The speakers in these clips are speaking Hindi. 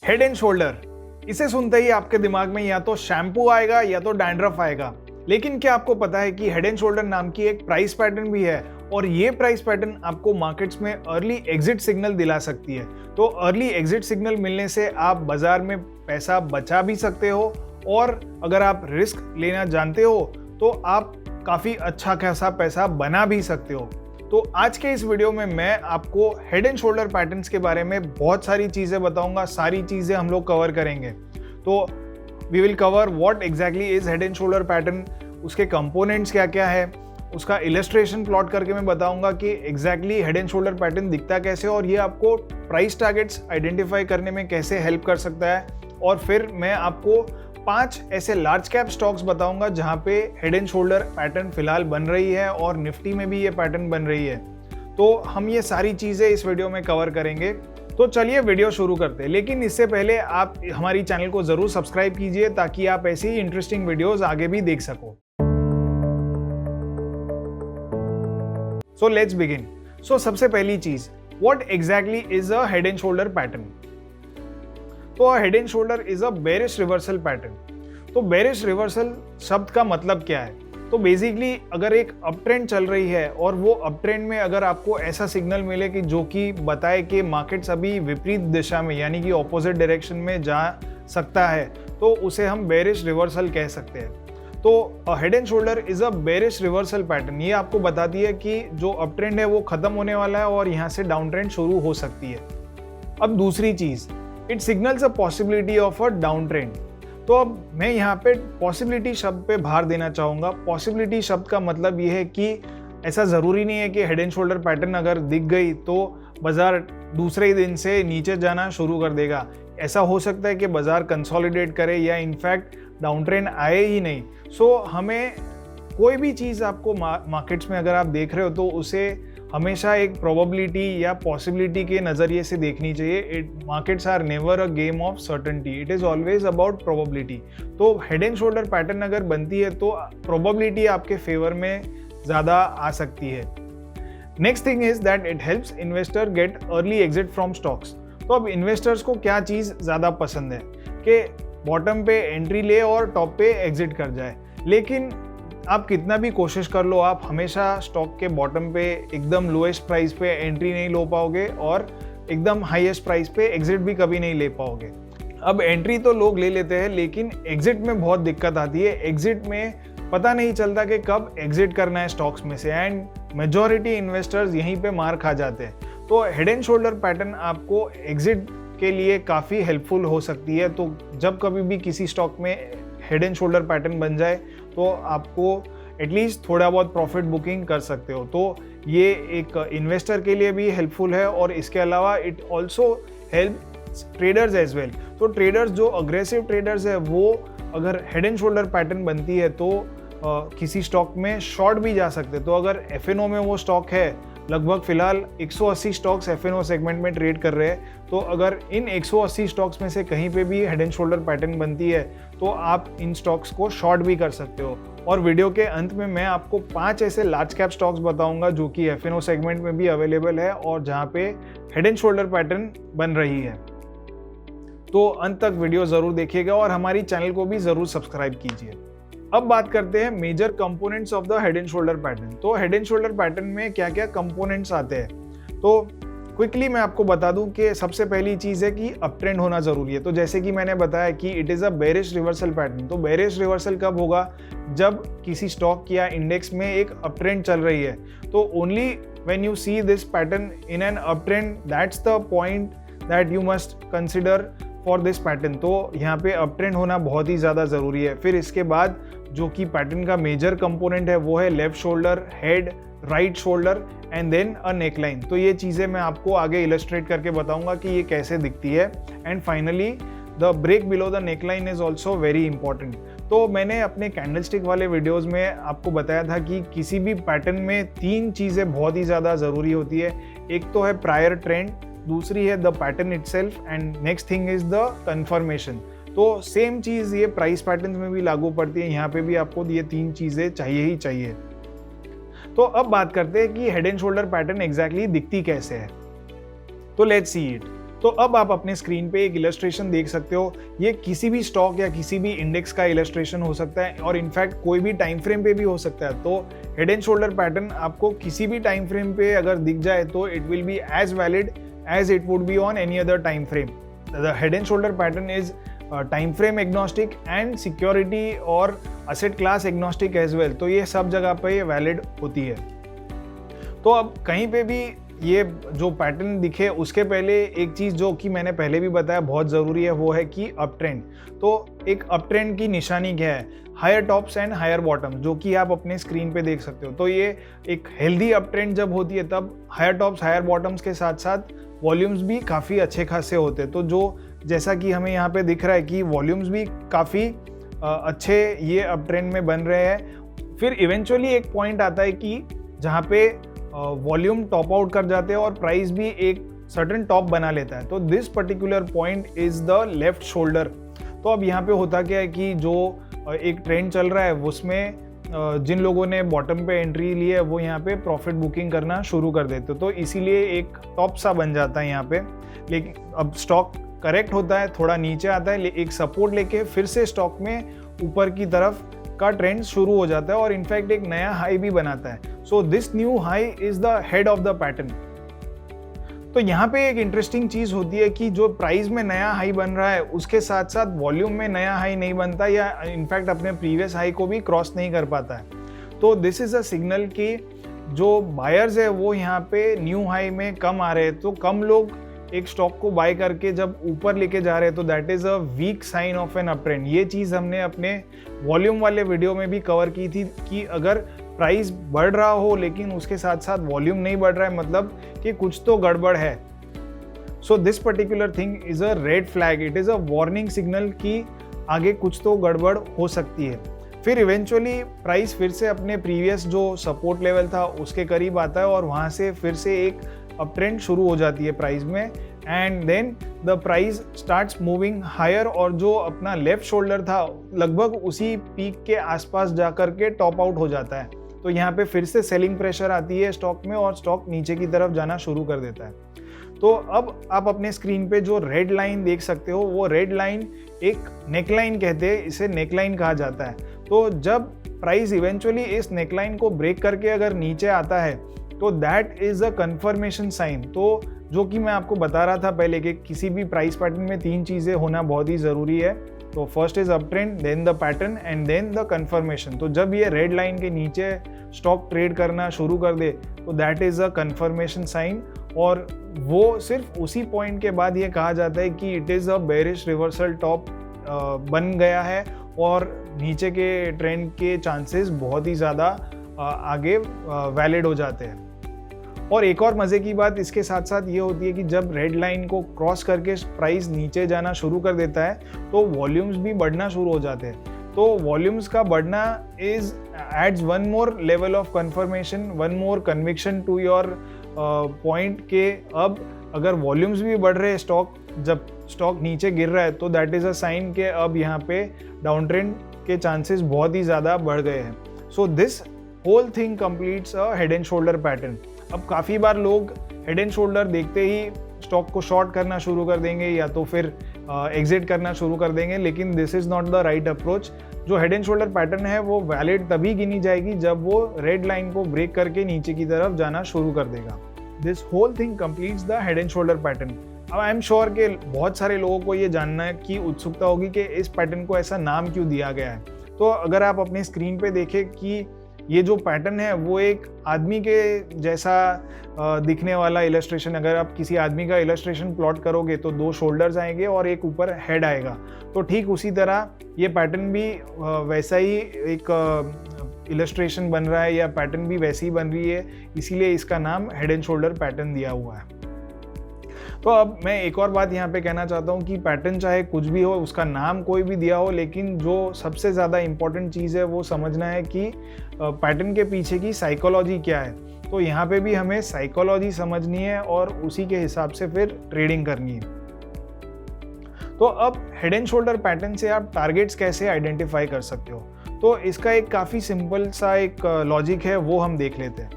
हेड एंड शोल्डर, इसे सुनते ही आपके दिमाग में या तो शैम्पू आएगा या तो डैंड्रफ आएगा। लेकिन क्या आपको पता है कि हेड एंड शोल्डर नाम की एक प्राइस पैटर्न भी है और ये प्राइस पैटर्न आपको मार्केट्स में अर्ली एग्जिट सिग्नल दिला सकती है। तो अर्ली एग्जिट सिग्नल मिलने से आप बाजार में पैसा बचा भी सकते हो और अगर आप रिस्क लेना जानते हो तो आप काफी अच्छा खासा पैसा बना भी सकते हो। तो आज के इस वीडियो में मैं आपको हेड एंड शोल्डर पैटर्न्स के बारे में बहुत सारी चीजें बताऊंगा। सारी चीजें हम लोग कवर करेंगे। तो we will cover what exactly is head and shoulder pattern, उसके कंपोनेंट्स क्या क्या है, उसका इलस्ट्रेशन प्लॉट करके मैं बताऊंगा कि exactly head and shoulder pattern दिखता कैसे और ये आपको प्राइस टारगेट्स आइडेंटिफाई करने में कैसे हेल्प कर सकता है। और फिर मैं आपको 5 ऐसे लार्ज कैप स्टॉक्स बताऊंगा जहां पे हेड एंड शोल्डर पैटर्न फिलहाल बन रही है और निफ्टी में भी ये पैटर्न बन रही है। तो हम ये सारी चीजें इस वीडियो में कवर करेंगे। तो चलिए वीडियो शुरू करते हैं, लेकिन इससे पहले आप हमारी चैनल को जरूर सब्सक्राइब कीजिए ताकि आप ऐसी ही इंटरेस्टिंग वीडियोस आगे भी देख सको। So let's begin. सो सबसे पहली चीज, what exactly is a head and shoulder pattern. तो head and shoulder is a bearish reversal pattern. तो बेरिश रिवर्सल शब्द का मतलब क्या है? तो बेसिकली अगर एक अप ट्रेंड चल रही है और वो अप ट्रेंड में अगर आपको ऐसा सिग्नल मिले कि जो कि बताए कि मार्केट्स अभी विपरीत दिशा में यानी कि ऑपोजिट डायरेक्शन में जा सकता है, तो उसे हम बेरिश रिवर्सल कह सकते हैं। तो head and shoulder is a bearish reversal pattern. ये आपको बताती है कि जो अप ट्रेंड है वो खत्म होने वाला है और यहाँ से डाउन ट्रेंड शुरू हो सकती है। अब दूसरी चीज, it signals a possibility of a down trend. तो अब मैं यहाँ पे पॉसिबिलिटी शब्द पे भार देना चाहूँगा। पॉसिबिलिटी शब्द का मतलब ये है कि ऐसा ज़रूरी नहीं है कि हेड एंड शोल्डर पैटर्न अगर दिख गई तो बाजार दूसरे ही दिन से नीचे जाना शुरू कर देगा। ऐसा हो सकता है कि बाजार कंसोलिडेट करे या इनफैक्ट डाउन ट्रेंड आए ही नहीं। सो हमें कोई भी चीज़ आपको मार्केट्स में अगर आप देख रहे हो तो उसे हमेशा एक प्रोबेबिलिटी या पॉसिबिलिटी के नज़रिए से देखनी चाहिए। Markets are never a game of certainty, it is always about probability. तो हेड एंड शोल्डर पैटर्न अगर बनती है तो प्रोबेबिलिटी आपके फेवर में ज़्यादा आ सकती है। Next thing is that it helps investor gate early exit from stocks. तो अब इन्वेस्टर्स को क्या चीज़ ज़्यादा पसंद है कि बॉटम पे एंट्री ले और टॉप पे एग्जिट कर जाए। लेकिन आप कितना भी कोशिश कर लो, आप हमेशा स्टॉक के बॉटम पे एकदम लोएस्ट प्राइस पे एंट्री नहीं ले पाओगे और एकदम हाईएस्ट प्राइस पे एग्जिट भी कभी नहीं ले पाओगे। अब एंट्री तो लोग ले लेते हैं लेकिन एग्जिट में बहुत दिक्कत आती है। एग्जिट में पता नहीं चलता कि कब एग्जिट करना है स्टॉक्स में से एंड मेजॉरिटी इन्वेस्टर्स यहीं पे मार खा जाते हैं। तो हेड एंड शोल्डर पैटर्न आपको एग्जिट के लिए काफ़ी हेल्पफुल हो सकती है। तो जब कभी भी किसी स्टॉक में हेड एंड शोल्डर पैटर्न बन जाए तो आपको एटलीस्ट थोड़ा बहुत प्रॉफिट बुकिंग कर सकते हो। तो ये एक इन्वेस्टर के लिए भी हेल्पफुल है और इसके अलावा it also help traders as well. तो ट्रेडर्स जो अग्रेसिव ट्रेडर्स है वो अगर हेड एंड शोल्डर पैटर्न बनती है तो किसी स्टॉक में शॉर्ट भी जा सकते हैं। तो अगर एफएनओ में वो स्टॉक है, लगभग फिलहाल 180 स्टॉक्स एफएनओ सेगमेंट में ट्रेड कर रहे हैं, तो अगर इन 180 स्टॉक्स में से कहीं पे भी हेड एंड शोल्डर पैटर्न बनती है तो आप इन स्टॉक्स को शॉर्ट भी कर सकते हो। और वीडियो के अंत में मैं आपको 5 ऐसे लार्ज कैप स्टॉक्स बताऊंगा जो कि एफएनओ सेगमेंट में भी अवेलेबल है और जहां पे हेड एंड शोल्डर पैटर्न बन रही है। तो अंत तक वीडियो जरूर देखिएगा और हमारी चैनल को भी जरूर सब्सक्राइब कीजिए। अब बात करते हैं major components of the head and shoulder pattern. तो हेड एंड शोल्डर पैटर्न में क्या क्या कंपोनेंट्स आते हैं, तो क्विकली मैं आपको बता दूं कि सबसे पहली चीज़ है कि अप ट्रेंड होना जरूरी है। तो जैसे कि मैंने बताया कि it is a bearish reversal pattern. तो बेरिश रिवर्सल कब होगा? जब किसी स्टॉक या इंडेक्स में एक अप ट्रेंड चल रही है। तो only when you see this pattern in an up trend, that's the point that you must consider for this pattern. तो यहाँ पे अप ट्रेंड होना बहुत ही ज़्यादा ज़रूरी है। फिर इसके बाद जो कि पैटर्न का मेजर कंपोनेंट है वो है left shoulder, head, right shoulder and then a neckline. तो ये चीज़ें मैं आपको आगे इलस्ट्रेट करके बताऊंगा कि ये कैसे दिखती है। And finally the break below the neckline is also very important. तो मैंने अपने कैंडलस्टिक वाले वीडियोस में आपको बताया था कि किसी भी पैटर्न में 3 चीज़ें बहुत ही ज़्यादा ज़रूरी होती है। एक तो है प्रायर ट्रेंड, दूसरी है the pattern itself and next thing is the confirmation. तो सेम चीज़ ये प्राइस पैटर्न में भी लागू पड़ती है। यहाँ पे भी आपको ये 3 चीज़ें चाहिए ही चाहिए। तो अब बात करते हैं कि head and shoulder pattern exactly दिखती कैसे है। तो लेट्स सी इट। तो अब आप अपने स्क्रीन पे एक इलस्ट्रेशन देख सकते हो। ये किसी भी स्टॉक या किसी भी इंडेक्स का इलस्ट्रेशन हो सकता है और इनफैक्ट कोई भी टाइम फ्रेम पे भी हो सकता है। तो हेड एंड शोल्डर पैटर्न आपको किसी भी टाइम फ्रेम पे अगर दिख जाए तो it will be as valid as it would be on any other time frame. The head and shoulder pattern is time frame agnostic and security और asset class agnostic as well. तो ये सब जगह पे ये वैलिड होती है। तो अब कहीं पे भी ये जो पैटर्न दिखे उसके पहले एक चीज़ जो कि मैंने पहले भी बताया बहुत ज़रूरी है, वो है कि अप ट्रेंड। तो एक अप ट्रेंड की निशानी क्या है? Higher tops and higher bottom, जो कि आप अपने स्क्रीन पे देख सकते हो। तो ये एक हेल्दी अप ट्रेंड जब होती है तब हायर टॉप्स हायर बॉटम्स के साथ साथ वॉल्यूम्स भी काफ़ी अच्छे खासे होते हैं। तो जो जैसा कि हमें यहाँ पे दिख रहा है कि वॉल्यूम्स भी काफ़ी अच्छे ये अप ट्रेंड में बन रहे हैं। फिर इवेंचुअली एक पॉइंट आता है कि जहाँ पे वॉल्यूम टॉप आउट कर जाते हैं और प्राइस भी एक सर्टेन टॉप बना लेता है। तो this particular point is the left shoulder. तो अब यहाँ पे होता क्या है कि जो एक ट्रेंड चल रहा है उसमें जिन लोगों ने बॉटम पे एंट्री ली है वो यहाँ पे प्रॉफिट बुकिंग करना शुरू कर देते। तो इसीलिए एक टॉप सा बन जाता है यहाँ पे। लेकिन अब स्टॉक करेक्ट होता है, थोड़ा नीचे आता है, एक सपोर्ट लेके फिर से स्टॉक में ऊपर की तरफ का ट्रेंड शुरू हो जाता है और इनफैक्ट एक नया हाई भी बनाता है। So this new high is the head of the pattern. तो यहाँ पे एक इंटरेस्टिंग चीज होती है कि जो प्राइस में नया हाई बन रहा है उसके साथ साथ वॉल्यूम में नया हाई नहीं बनता या इनफैक्ट अपने प्रीवियस हाई को भी क्रॉस नहीं कर पाता है। तो दिस इज अ सिग्नल कि जो बायर्स है वो यहाँ पे न्यू हाई में कम आ रहे हैं। तो कम लोग एक स्टॉक को बाय करके जब ऊपर लेके जा रहे हैं तो that is a weak sign of an up trend. ये चीज़ हमने अपने वॉल्यूम वाले वीडियो में भी कवर की थी कि अगर प्राइस बढ़ रहा हो लेकिन उसके साथ साथ वॉल्यूम नहीं बढ़ रहा है मतलब कि कुछ तो गड़बड़ है। So this particular thing is a red flag, it is a warning signal कि आगे कुछ तो गड़बड़ हो सकती है। फिर इवेंचुअली प्राइस फिर से अपने प्रीवियस जो सपोर्ट लेवल था उसके करीब आता है और वहाँ से फिर से एक अप ट्रेंड शुरू हो जाती है प्राइस में and then the price starts moving higher और जो अपना लेफ्ट शोल्डर था लगभग उसी पीक के आसपास जाकर के टॉप आउट हो जाता है। तो यहाँ पे फिर से सेलिंग प्रेशर आती है स्टॉक में और स्टॉक नीचे की तरफ जाना शुरू कर देता है। तो अब आप अपने स्क्रीन पे जो रेड लाइन देख सकते हो वो रेड लाइन एक नेकलाइन कहते हैं, इसे नेकलाइन कहा जाता है। तो जब प्राइस इवेंचुअली इस नेकलाइन को ब्रेक करके अगर नीचे आता है तो that is a confirmation sign. तो जो कि मैं आपको बता रहा था पहले कि किसी भी प्राइस पैटर्न में तीन चीज़ें होना बहुत ही ज़रूरी है। तो first is up trend, then the pattern and then the confirmation. तो जब ये रेड लाइन के नीचे स्टॉक ट्रेड करना शुरू कर दे तो that is a confirmation sign और वो सिर्फ उसी पॉइंट के बाद ये कहा जाता है कि it is a bearish reversal top बन गया है और नीचे के ट्रेंड के चांसेस बहुत ही ज़्यादा आगे वैलिड हो जाते हैं। और एक और मज़े की बात इसके साथ साथ ये होती है कि जब रेड लाइन को क्रॉस करके प्राइस नीचे जाना शुरू कर देता है तो वॉल्यूम्स भी बढ़ना शुरू हो जाते हैं। तो वॉल्यूम्स का बढ़ना is adds one more level of confirmation, one more conviction to your point के अब अगर वॉल्यूम्स भी बढ़ रहे हैं जब स्टॉक नीचे गिर रहा है तो दैट इज़ अ साइन के अब यहाँ पे डाउन ट्रेंड के चांसेस बहुत ही ज़्यादा बढ़ गए हैं। So this whole thing completes a head and shoulder pattern. अब काफ़ी बार लोग हेड एंड शोल्डर देखते ही स्टॉक को शॉर्ट करना शुरू कर देंगे या तो फिर एग्जिट करना शुरू कर देंगे, लेकिन this is not the right approach. जो हेड एंड शोल्डर पैटर्न है वो वैलिड तभी गिनी जाएगी जब वो रेड लाइन को ब्रेक करके नीचे की तरफ जाना शुरू कर देगा। This whole thing completes the head and shoulder pattern. अब आई एम श्योर कि बहुत सारे लोगों को ये जानना की उत्सुकता होगी कि इस पैटर्न को ऐसा नाम क्यों दिया गया है। तो अगर आप अपनी स्क्रीन पे देखें कि ये जो पैटर्न है वो एक आदमी के जैसा दिखने वाला इलस्ट्रेशन, अगर आप किसी आदमी का इलस्ट्रेशन प्लॉट करोगे तो दो शोल्डर्स आएंगे और एक ऊपर हेड आएगा। तो ठीक उसी तरह ये पैटर्न भी वैसा ही एक इलस्ट्रेशन बन रहा है या पैटर्न भी वैसी ही बन रही है, इसीलिए इसका नाम हेड एंड शोल्डर पैटर्न दिया हुआ है। तो अब मैं एक और बात यहाँ पे कहना चाहता हूँ कि पैटर्न चाहे कुछ भी हो, उसका नाम कोई भी दिया हो, लेकिन जो सबसे ज़्यादा इम्पॉर्टेंट चीज़ है वो समझना है कि पैटर्न के पीछे की साइकोलॉजी क्या है। तो यहाँ पे भी हमें साइकोलॉजी समझनी है और उसी के हिसाब से फिर ट्रेडिंग करनी है। तो अब हेड एंड शोल्डर पैटर्न से आप टारगेट्स कैसे आइडेंटिफाई कर सकते हो, तो इसका एक काफ़ी सिंपल सा एक लॉजिक है, वो हम देख लेते हैं।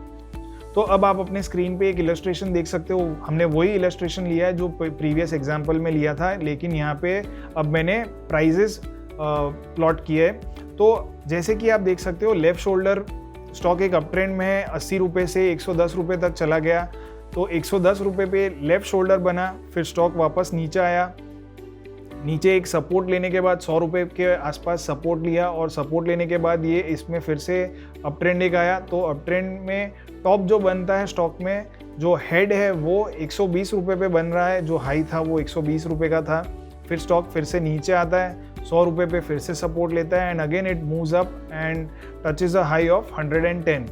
तो अब आप अपने स्क्रीन पे एक इलस्ट्रेशन देख सकते हो, हमने वही इलस्ट्रेशन लिया है जो प्रीवियस एग्जाम्पल में लिया था, लेकिन यहाँ पे अब मैंने प्राइजेस प्लॉट किए हैं। तो जैसे कि आप देख सकते हो लेफ्ट शोल्डर स्टॉक एक अप ट्रेंड में है, 80 रुपये से 110 रुपये तक चला गया, तो 110 रुपये पे लेफ्ट शोल्डर बना, फिर स्टॉक वापस नीचे आया, नीचे एक सपोर्ट लेने के बाद 100 रुपये के आसपास सपोर्ट लिया, और सपोर्ट लेने के बाद ये इसमें फिर से अप ट्रेंड एक आया। तो अप ट्रेंड में टॉप जो बनता है स्टॉक में, जो हेड है वो 120 रुपये पे बन रहा है, जो हाई था वो 120 रुपये का था, फिर स्टॉक फिर से नीचे आता है, 100 रुपये पे फिर से सपोर्ट लेता है, and again it moves up and touches a high of 110।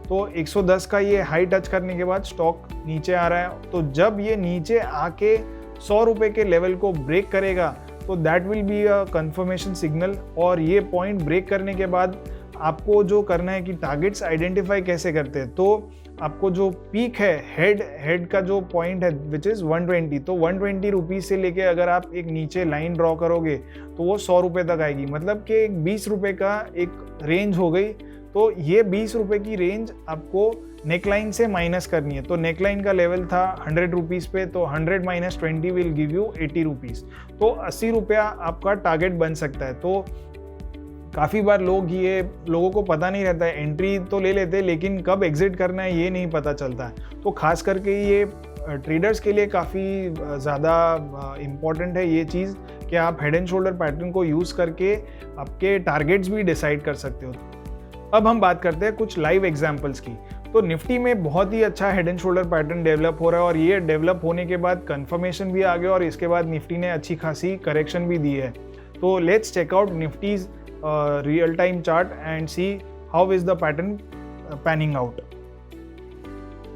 तो 110 का ये हाई टच करने के बाद स्टॉक नीचे आ रहा है। तो जब ये नीचे आके 100 रुपये के लेवल को ब्रेक करेगा तो that will be a confirmation signal. और ये पॉइंट ब्रेक करने के बाद आपको जो करना है कि टारगेट्स आइडेंटिफाई कैसे करते हैं। तो आपको जो पीक है हेड का जो पॉइंट है विच इज़ 120, तो 120 रुपीज़ से लेके अगर आप एक नीचे लाइन ड्रॉ करोगे तो वो 100 रुपये तक आएगी, मतलब कि एक 20 रुपये का एक रेंज हो गई। तो ये 20 रुपये की रेंज आपको नेकलाइन से माइनस करनी है। तो नेकलाइन का लेवल था 100 रुपीज़ पे, तो 100 minus 20 will give you 80 rupees, तो 80 रुपया आपका टारगेट बन सकता है। तो काफ़ी बार लोगों को पता नहीं रहता है, एंट्री तो ले लेते हैं लेकिन कब एग्जिट करना है ये नहीं पता चलता है। तो खास करके ये ट्रेडर्स के लिए काफ़ी ज़्यादा इम्पॉर्टेंट है ये चीज़ कि आप हेड एंड शोल्डर पैटर्न को यूज़ करके आपके टारगेट्स भी डिसाइड कर सकते हो। अब हम बात करते हैं कुछ लाइव एग्जाम्पल्स की। तो निफ्टी में बहुत ही अच्छा head and shoulder pattern develop हो रहा है, और ये डेवलप होने के बाद कंफर्मेशन भी आ गया, और इसके बाद निफ्टी ने अच्छी खासी करेक्शन भी दी है। तो let's check out Nifty's real time chart and see how is the pattern panning out.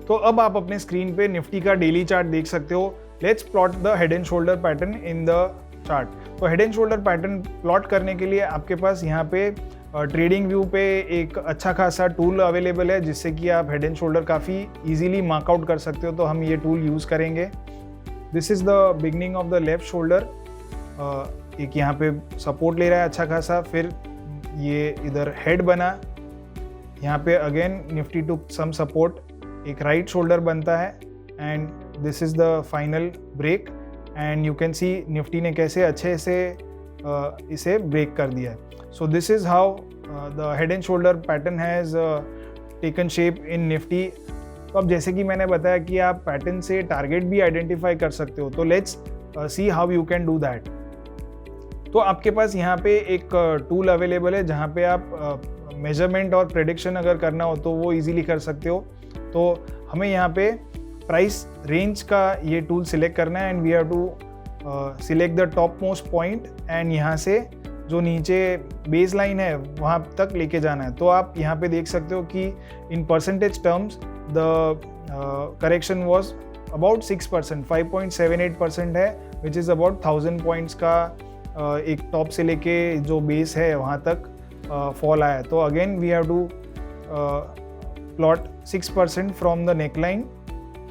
तो अब आप अपने स्क्रीन पे निफ्टी का डेली चार्ट देख सकते हो। Let's plot the head and shoulder pattern in the chart. तो head and shoulder pattern plot करने के लिए आपके पास यहाँ पे ट्रेडिंग व्यू पे एक अच्छा खासा टूल अवेलेबल है, जिससे कि आप हेड एंड शोल्डर काफ़ी इजीली मार्कआउट कर सकते हो। तो हम ये टूल यूज़ करेंगे। This is the beginning of the left shoulder, एक यहाँ पे सपोर्ट ले रहा है अच्छा खासा, फिर ये इधर हेड बना, यहाँ पे again Nifty to some support, एक राइट शोल्डर बनता है, and this is the final break. And you can see Nifty ने कैसे अच्छे से इसे ब्रेक कर दिया है। So this is how the head and shoulder pattern has taken shape in Nifty। तो अब जैसे कि मैंने बताया कि आप पैटर्न से टारगेट भी आइडेंटिफाई कर सकते हो, तो let's see how you can do that. तो आपके पास यहाँ पे एक टूल अवेलेबल है जहाँ पे आप मेजरमेंट और प्रेडिक्शन अगर करना हो तो वो इजीली कर सकते हो। तो हमें यहाँ पे प्राइस रेंज का ये टूल सिलेक्ट करना है, and we have to select the top most point, and यहाँ से जो नीचे बेस लाइन है वहाँ तक लेके जाना है। तो आप यहाँ पे देख सकते हो कि in percentage terms the correction was about 6%, 5.78% है, विच इज़ अबाउट 1000 पॉइंट्स का एक टॉप से लेके जो बेस है वहाँ तक फॉल आया। तो again we have to plot 6% from the neckline.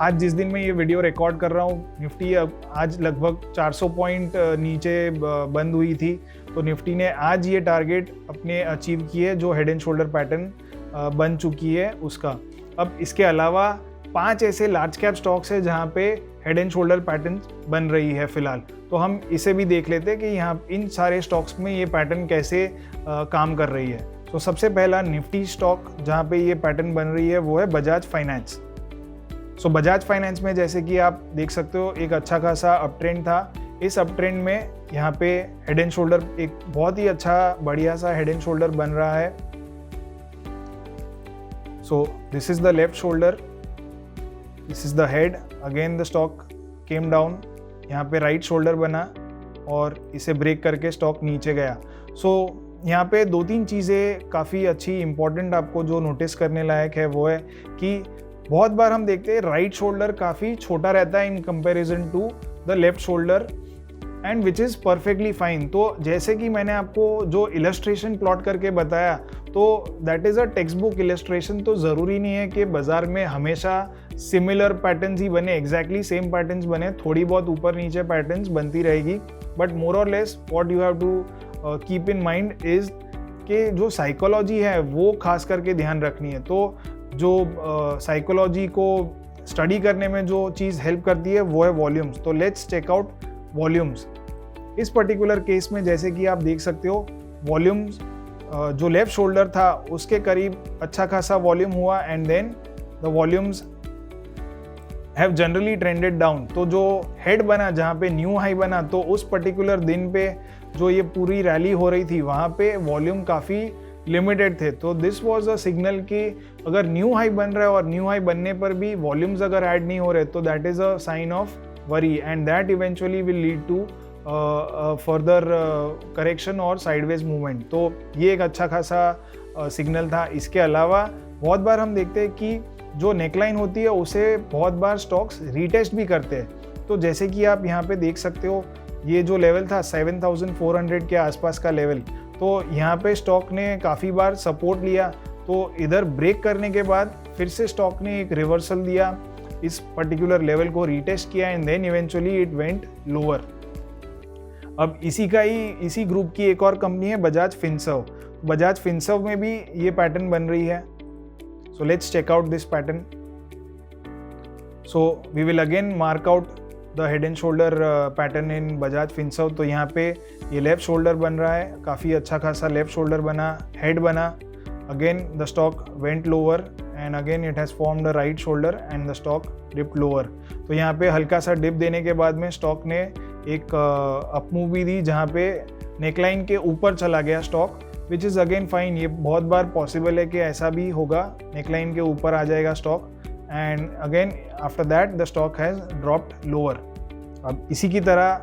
आज जिस दिन मैं ये वीडियो रिकॉर्ड कर रहा हूँ, निफ्टी आज लगभग 400 पॉइंट नीचे बंद हुई थी। तो निफ्टी ने आज ये टारगेट अपने अचीव किए जो हेड एंड शोल्डर पैटर्न बन चुकी है उसका। अब इसके अलावा 5 ऐसे लार्ज कैप स्टॉक्स है जहाँ पे हेड एंड शोल्डर पैटर्न बन रही है फिलहाल। तो हम इसे भी देख लेते हैं कि यहाँ इन सारे स्टॉक्स में ये पैटर्न कैसे काम कर रही है। तो सबसे पहला निफ्टी स्टॉक जहाँ पे ये पैटर्न बन रही है वो है बजाज फाइनेंस। सो बजाज फाइनेंस में जैसे कि आप देख सकते हो एक अच्छा खासा अप ट्रेंड था। इस अप ट्रेंड में यहाँ पे हेड एंड शोल्डर एक बहुत ही अच्छा बढ़िया सा हेड एंड शोल्डर बन रहा है। So this is the left shoulder, this is the head, again the stock came down, यहाँ पे राइट शोल्डर बना और इसे ब्रेक करके स्टॉक नीचे गया। सो यहाँ पे 2-3 चीज़ें काफ़ी अच्छी इंपॉर्टेंट आपको जो नोटिस करने लायक है वो है कि बहुत बार हम देखते हैं राइट शोल्डर काफ़ी छोटा रहता है in comparison to the left shoulder, and which is perfectly fine. तो जैसे कि मैंने आपको जो इलस्ट्रेशन प्लॉट करके बताया, तो that is a text book illustration. तो ज़रूरी नहीं है कि बाज़ार में हमेशा सिमिलर पैटर्न्स ही बने, एग्जैक्टली सेम पैटर्न्स बने, थोड़ी बहुत ऊपर नीचे पैटर्न्स बनती रहेगी, बट मोर और less what you have to keep in mind is कि जो साइकोलॉजी है वो खास करके ध्यान रखनी है। तो जो साइकोलॉजी को स्टडी करने में जो चीज़ हेल्प करती है वो है वॉल्यूम्स। तो लेट्स चेक आउट वॉल्यूम्स। इस पर्टिकुलर केस में जैसे कि आप देख सकते हो, वॉल्यूम्स जो लेफ्ट शोल्डर था उसके करीब अच्छा खासा वॉल्यूम हुआ and then the volumes have generally trended down. तो जो हेड बना, जहाँ पे न्यू हाई बना, तो उस पर्टिकुलर दिन पे जो ये पूरी रैली हो रही थी वहाँ पे वॉल्यूम काफ़ी लिमिटेड थे। तो दिस वाज अ सिग्नल कि अगर न्यू हाई बन रहा है और न्यू हाई बनने पर भी वॉल्यूम्स अगर ऐड नहीं हो रहे तो that is a sign of worry and that eventually will lead to further correction और साइडवेज मूवमेंट। तो ये एक अच्छा खासा सिग्नल था। इसके अलावा बहुत बार हम देखते हैं कि जो नेकलाइन होती है उसे बहुत बार स्टॉक्स रीटेस्ट भी करते हैं। तो जैसे कि आप यहाँ पे देख सकते हो, ये जो लेवल था 7400 के आसपास का लेवल, तो यहाँ पे स्टॉक ने काफ़ी बार सपोर्ट लिया। तो इधर ब्रेक करने के बाद फिर से स्टॉक ने एक रिवर्सल दिया, इस पर्टिकुलर लेवल को रीटेस्ट किया and then eventually it went lower. अब इसी ग्रुप की एक और कंपनी है बजाज फिनसर्व। बजाज फिनसर्व में भी ये पैटर्न बन रही है। So let's check out this pattern. So we will again mark out the head and shoulder pattern in Bajaj Finserv. तो यहाँ पे ये लेफ्ट शोल्डर बन रहा है, काफ़ी अच्छा खासा लेफ्ट शोल्डर बना, हेड बना, again the stock went lower and again it has formed the right shoulder and the stock dipped lower. तो यहाँ पे हल्का सा डिप देने के बाद में स्टॉक ने एक अप मूव भी दी, जहाँ पे नेकलाइन के ऊपर चला गया stock, which is again fine. ये बहुत बार पॉसिबल है कि ऐसा भी होगा, नेकलाइन के ऊपर आ जाएगा stock and again after that the stock has dropped lower. अब इसी की तरह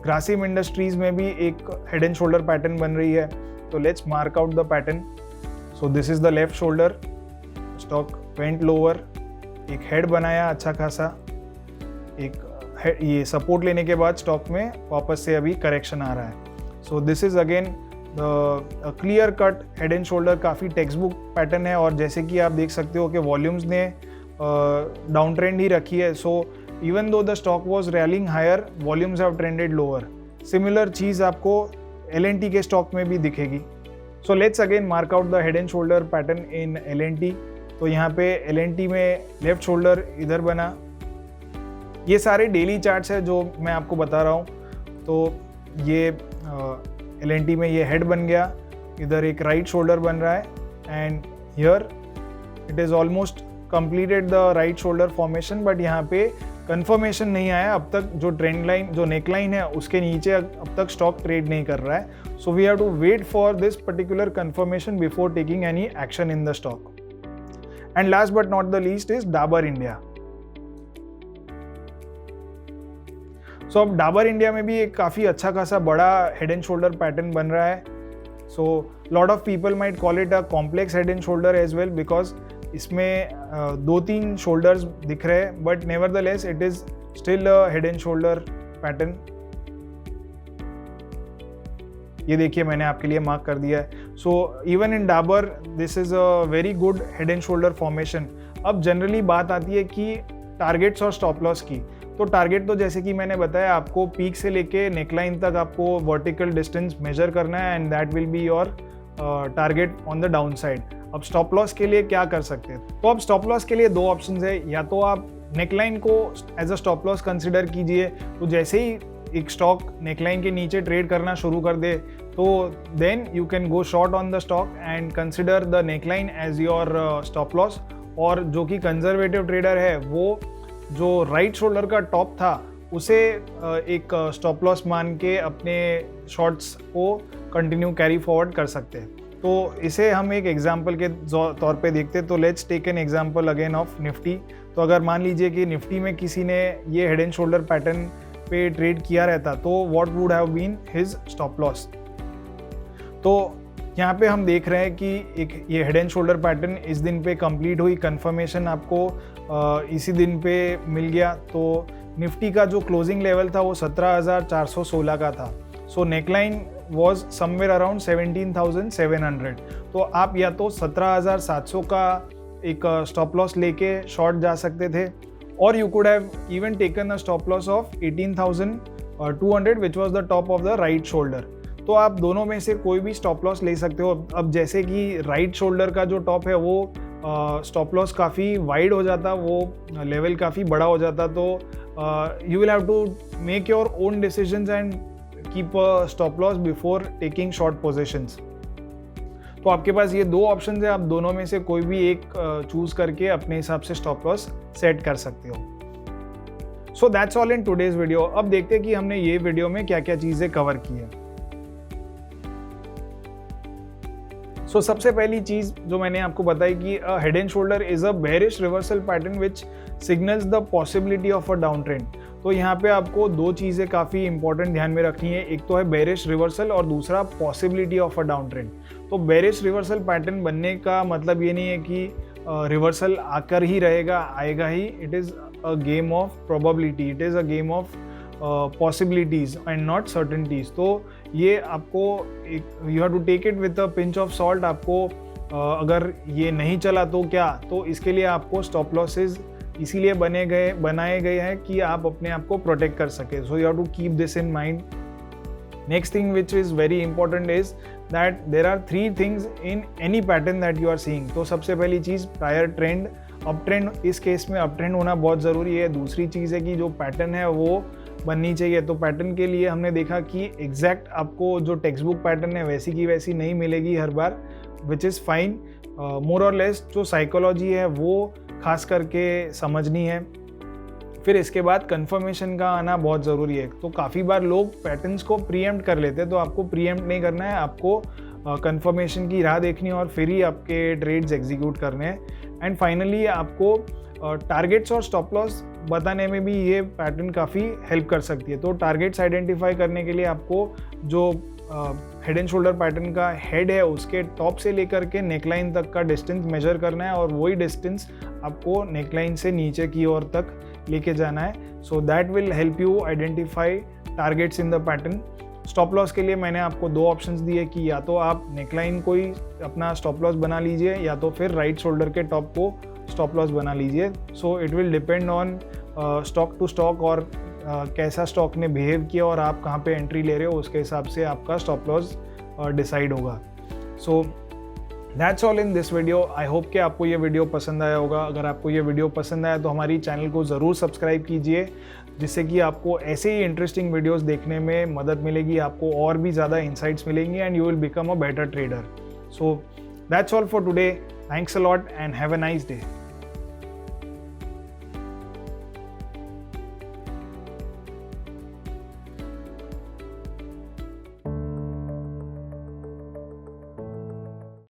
ग्रासिम इंडस्ट्रीज़ में भी एक हेड एंड शोल्डर पैटर्न बन रही है। तो let's mark out the pattern. So this is the left shoulder, stock went lower, एक हेड बनाया अच्छा खासा, एक ये सपोर्ट लेने के बाद स्टॉक में वापस से अभी करेक्शन आ रहा है। So this is again clear cut head and shoulder, काफ़ी टेक्स्ट बुक पैटर्न है। और जैसे कि आप देख सकते हो कि वॉल्यूम्स ने डाउन ट्रेंड ही रखी है। So even though the stock was rallying higher, volumes have trended lower. Similar चीज़ आपको LNT के स्टॉक में भी दिखेगी। So let's again mark out the head and shoulder pattern in LNT। तो यहाँ पे LNT में लेफ्ट शोल्डर इधर बना। ये सारे डेली चार्ट्स है जो मैं आपको बता रहा हूँ। तो ये LNT में ये हेड बन गया, इधर एक राइट शोल्डर बन रहा है and here it is almost completed the right shoulder formation, but यहाँ पे कंफर्मेशन नहीं आया अब तक। जो ट्रेंड लाइन, जो नेकलाइन है उसके नीचे अब तक स्टॉक ट्रेड नहीं कर रहा है। So we have to wait for this particular confirmation before taking any action in the stock. And last but not the least is Dabur India. So अब डाबर इंडिया में भी एक काफ़ी अच्छा खासा बड़ा हेड एंड शोल्डर पैटर्न बन रहा है। So lot of people might call it a complex head and shoulder as well, because इसमें 2-3 शोल्डर्स दिख रहे हैं, but nevertheless it is still a head and shoulder pattern. ये देखिए मैंने आपके लिए मार्क कर दिया है। So even in Dabur this is a very good head and shoulder formation. अब जनरली बात आती है कि टारगेट्स और स्टॉप लॉस की। तो टारगेट तो जैसे कि मैंने बताया, आपको पीक से लेके नेकलाइन तक आपको वर्टिकल डिस्टेंस मेजर करना है and that will be your target on the down side. अब स्टॉप लॉस के लिए क्या कर सकते हैं? तो अब स्टॉप लॉस के लिए 2 ऑप्शंस है। या तो आप नेकलाइन को as a stop loss consider कीजिए। तो जैसे ही एक स्टॉक नेकलाइन के नीचे ट्रेड करना शुरू कर दे तो then you can go short on the stock and consider the neckline as your stop loss. और जो कि कंजर्वेटिव ट्रेडर है वो जो राइट शोल्डर का टॉप था उसे एक स्टॉप लॉस मान के अपने शॉर्ट्स को कंटिन्यू कैरी फॉरवर्ड कर सकते हैं। तो इसे हम एक एग्जांपल के तौर पे देखते हैं। तो let's take an example again of Nifty. तो अगर मान लीजिए कि निफ्टी में किसी ने ये हेड एंड शोल्डर पैटर्न पे ट्रेड किया रहता तो what would have been his stop loss. तो यहाँ पे हम देख रहे हैं कि एक ये हेड एंड शोल्डर पैटर्न इस दिन पे कंप्लीट हुई, कंफर्मेशन आपको इसी दिन पे मिल गया। तो निफ्टी का जो क्लोजिंग लेवल था वो 17,416 का था। सो नेकलाइन वॉज समवेयर अराउंड 17,700। तो आप या तो 17,700 का एक स्टॉप लॉस लेके शॉर्ट जा सकते थे, और you could have even taken a stop loss of 18,200 which was the top of the right shoulder. तो आप दोनों में से कोई भी स्टॉप लॉस ले सकते हो। अब जैसे कि राइट शोल्डर का जो टॉप है वो स्टॉप लॉस काफ़ी वाइड हो जाता, वो लेवल काफ़ी बड़ा हो जाता, तो you will have to make your own decisions and keep a stop loss before taking short positions. तो आपके पास ये दो ऑप्शन है, आप दोनों में से कोई भी एक चूज करके अपने हिसाब से स्टॉप लॉस सेट कर सकते हो। So that's all in today's video. अब देखते हैं कि हमने ये वीडियो में क्या क्या चीजें कवर की है। सो सबसे पहली चीज जो मैंने आपको बताई कि head and shoulder is a bearish reversal pattern which signals the possibility of a down trend. तो यहाँ पे आपको दो चीज़ें काफ़ी इंपॉर्टेंट ध्यान में रखनी है, एक तो है बेरिश रिवर्सल और दूसरा possibility of a down trend. तो बेरिश रिवर्सल पैटर्न बनने का मतलब ये नहीं है कि रिवर्सल आकर ही रहेगा, आएगा ही। It is a game of probability, it is a game of possibilities and not certainties. तो ये आपको you have to take it with a pinch of salt. आपको अगर ये नहीं चला तो क्या, तो इसके लिए आपको स्टॉप लॉसेज इसीलिए बनाए गए हैं कि आप अपने आप को प्रोटेक्ट कर सके। So you have to keep this in mind. Next thing which is very important is that there are three things in any pattern that you are seeing. तो सबसे पहली चीज़ प्रायर ट्रेंड, अप ट्रेंड, इस केस में अप ट्रेंड होना बहुत ज़रूरी है। दूसरी चीज़ है कि जो पैटर्न है वो बननी चाहिए। तो पैटर्न के लिए हमने देखा कि एग्जैक्ट आपको जो टेक्स्ट बुक पैटर्न है वैसी की वैसी नहीं मिलेगी हर बार, विच इज़ फाइन। मोर और लेस जो साइकोलॉजी है वो खास करके समझनी है। फिर इसके बाद कंफर्मेशन का आना बहुत ज़रूरी है। तो काफ़ी बार लोग पैटर्न्स को प्रीएम्प्ट कर लेते हैं, तो आपको प्रीएम्प्ट नहीं करना है, आपको कंफर्मेशन की राह देखनी है और फिर ही आपके ट्रेड्स एग्जीक्यूट करने हैं। एंड फाइनली आपको टारगेट्स और स्टॉप लॉस बताने में भी ये पैटर्न काफ़ी हेल्प कर सकती है। तो टारगेट्स आइडेंटिफाई करने के लिए आपको जो हेड एंड शोल्डर पैटर्न का हेड है उसके टॉप से लेकर के नेकलाइन तक का डिस्टेंस मेजर करना है और वही डिस्टेंस आपको नेकलाइन से नीचे की ओर तक लेके जाना है। So that will help you identify targets in the pattern. Stop loss के लिए मैंने आपको दो ऑप्शंस दिए कि या तो आप नेकलाइन को ही अपना स्टॉप लॉस बना लीजिए या तो फिर राइट शोल्डर के टॉप को स्टॉप लॉस बना लीजिए। So it will depend on stock to stock और कैसा स्टॉक ने बिहेव किया और आप कहाँ पे एंट्री ले रहे हो, उसके हिसाब से आपका स्टॉप लॉस डिसाइड होगा। So that's all in this video. I hope कि आपको ये वीडियो पसंद आया होगा। अगर आपको ये वीडियो पसंद आया तो हमारी चैनल को ज़रूर सब्सक्राइब कीजिए, जिससे कि आपको ऐसे ही इंटरेस्टिंग वीडियोस देखने में मदद मिलेगी, आपको और भी ज़्यादा इंसाइट्स मिलेंगी and you will become a better trader. So that's all for today. Thanks a lot and have a nice day.